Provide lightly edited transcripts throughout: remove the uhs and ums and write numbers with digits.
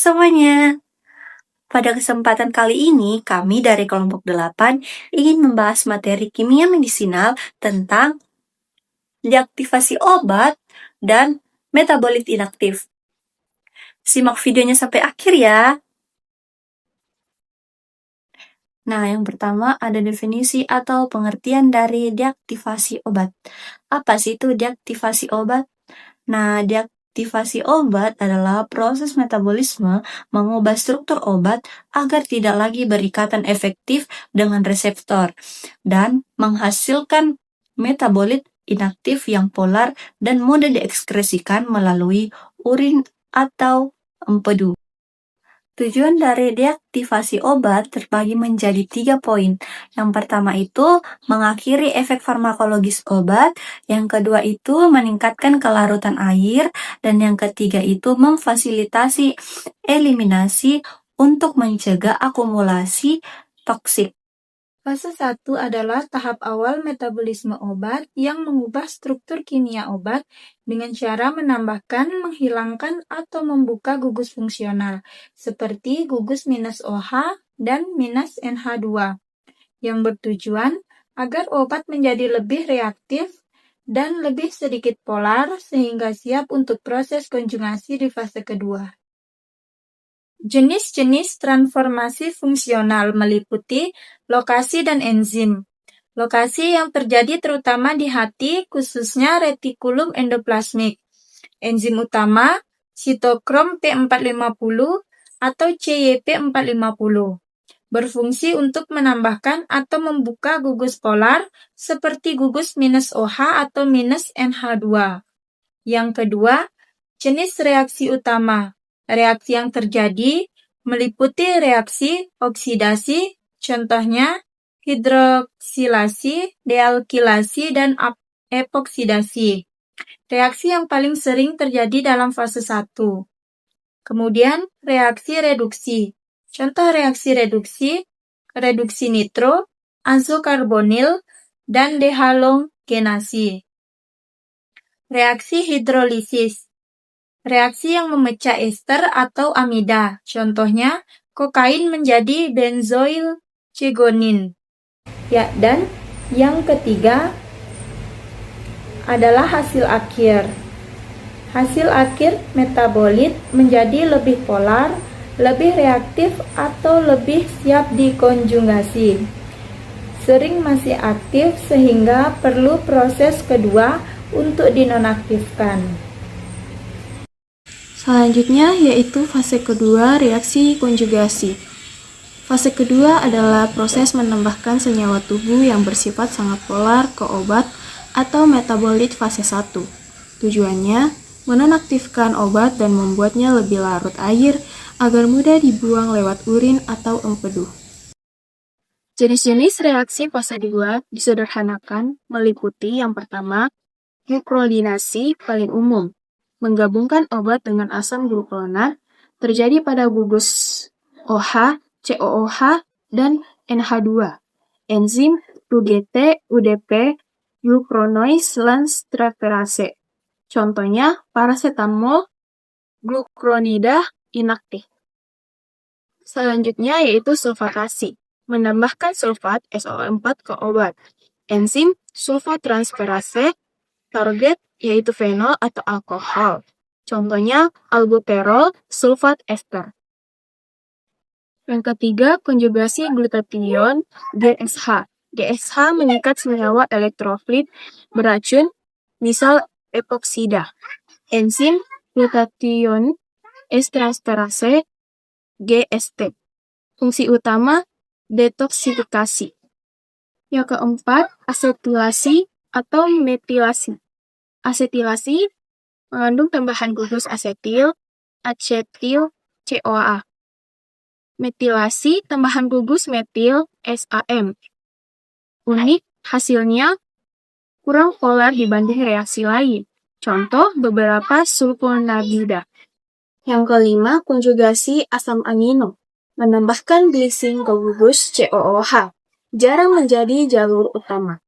semuanya. Pada kesempatan kali ini, kami dari kelompok 8 ingin membahas materi kimia medisinal tentang deaktivasi obat dan metabolit inaktif. Simak videonya sampai akhir ya. Nah, yang pertama ada definisi atau pengertian dari deaktivasi obat. Apa sih itu deaktivasi obat? Nah, deaktivasi obat adalah proses metabolisme mengubah struktur obat agar tidak lagi berikatan efektif dengan reseptor dan menghasilkan metabolit inaktif yang polar dan mudah diekskresikan melalui urin atau empedu. Tujuan dari deaktivasi obat terbagi menjadi 3 poin. Yang pertama itu mengakhiri efek farmakologis obat, yang kedua itu meningkatkan kelarutan air, dan yang ketiga itu memfasilitasi eliminasi untuk mencegah akumulasi toksik. Fase 1 adalah tahap awal metabolisme obat yang mengubah struktur kimia obat dengan cara menambahkan, menghilangkan, atau membuka gugus fungsional, seperti gugus -OH dan -NH2, yang bertujuan agar obat menjadi lebih reaktif dan lebih sedikit polar sehingga siap untuk proses konjugasi di fase kedua. Jenis-jenis transformasi fungsional meliputi lokasi dan enzim. Lokasi yang terjadi terutama di hati, khususnya retikulum endoplasmik. Enzim utama, sitokrom P450 atau CYP450, berfungsi untuk menambahkan atau membuka gugus polar seperti gugus -OH atau -NH2. Yang kedua, jenis reaksi utama. Reaksi yang terjadi meliputi reaksi oksidasi, contohnya hidroksilasi, dealkilasi, dan epoksidasi. Reaksi yang paling sering terjadi dalam fase 1. Kemudian, reaksi reduksi. Contoh reaksi reduksi nitro, azokarbonil, dan dehalogenasi. Reaksi hidrolisis. Reaksi yang memecah ester atau amida, contohnya kokain menjadi benzoil cegonin. Ya, dan yang ketiga adalah hasil akhir. Hasil akhir metabolit menjadi lebih polar, lebih reaktif, atau lebih siap dikonjugasi. Sering masih aktif sehingga perlu proses kedua untuk dinonaktifkan. Selanjutnya yaitu fase kedua, reaksi konjugasi. Fase kedua adalah proses menambahkan senyawa tubuh yang bersifat sangat polar ke obat atau metabolit fase 1. Tujuannya menonaktifkan obat dan membuatnya lebih larut air agar mudah dibuang lewat urin atau empedu. Jenis-jenis reaksi fase 2 disederhanakan meliputi yang pertama, glukuronidasi paling umum. Menggabungkan obat dengan asam glukuronat terjadi pada gugus OH, COOH, dan NH2. Enzim UGT, UDP, glucuronidase transferase. Contohnya paracetamol, glucuronida inaktif. Selanjutnya yaitu sulfatasi. Menambahkan sulfat SO4 ke obat. Enzim sulfat transferase. Target yaitu fenol atau alkohol. Contohnya albuterol sulfat ester. Yang ketiga, konjugasi glutathione GSH. GSH mengikat senyawa elektrolit beracun, misal epoksida. Enzim glutathione transferase GST. Fungsi utama detoksifikasi. Yang keempat, asetilasi atau metilasi. Asetilasi mengandung tambahan gugus asetil, acetil CoA. Metilasi tambahan gugus metil SAM. Unik, hasilnya kurang polar dibanding reaksi lain. Contoh beberapa sulfonamida. Yang kelima, konjugasi asam amino. Menambahkan glycine ke gugus COOH. Jarang menjadi jalur utama.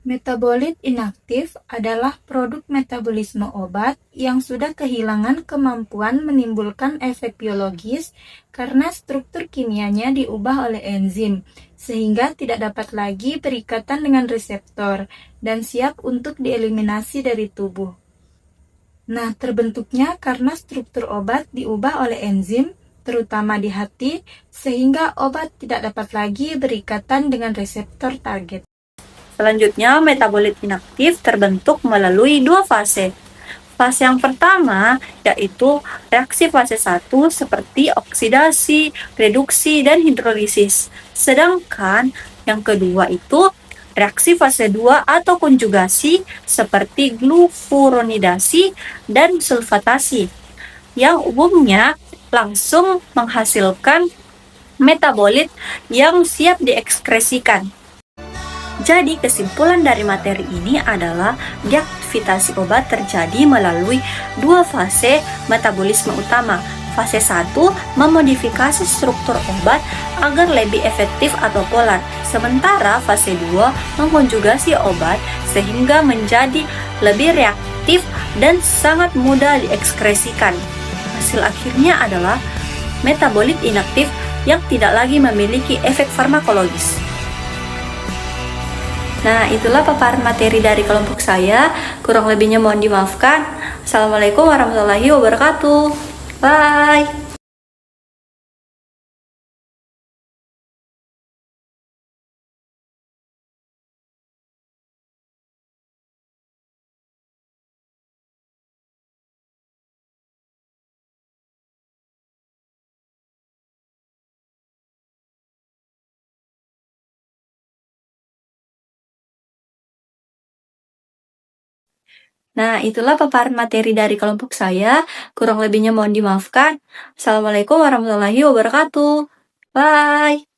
Metabolit inaktif adalah produk metabolisme obat yang sudah kehilangan kemampuan menimbulkan efek biologis karena struktur kimianya diubah oleh enzim, sehingga tidak dapat lagi berikatan dengan reseptor dan siap untuk dieliminasi dari tubuh. Nah, terbentuknya karena struktur obat diubah oleh enzim, terutama di hati, sehingga obat tidak dapat lagi berikatan dengan reseptor target. Selanjutnya, metabolit inaktif terbentuk melalui dua fase. Fase yang pertama yaitu reaksi fase 1 seperti oksidasi, reduksi, dan hidrolisis. Sedangkan yang kedua itu reaksi fase 2 atau konjugasi seperti glucuronidasi dan sulfatasi yang umumnya langsung menghasilkan metabolit yang siap diekskresikan. Jadi kesimpulan dari materi ini adalah deaktivasi obat terjadi melalui dua fase metabolisme utama. Fase 1 memodifikasi struktur obat agar lebih efektif atau polar. Sementara fase 2 mengkonjugasi obat sehingga menjadi lebih reaktif dan sangat mudah diekskresikan. Hasil akhirnya adalah metabolit inaktif yang tidak lagi memiliki efek farmakologis. Nah, itulah paparan materi dari kelompok saya. Kurang lebihnya mohon dimaafkan. Assalamualaikum warahmatullahi wabarakatuh. Bye. Nah, itulah paparan materi dari kelompok saya. Kurang lebihnya mohon dimaafkan. Assalamualaikum warahmatullahi wabarakatuh. Bye.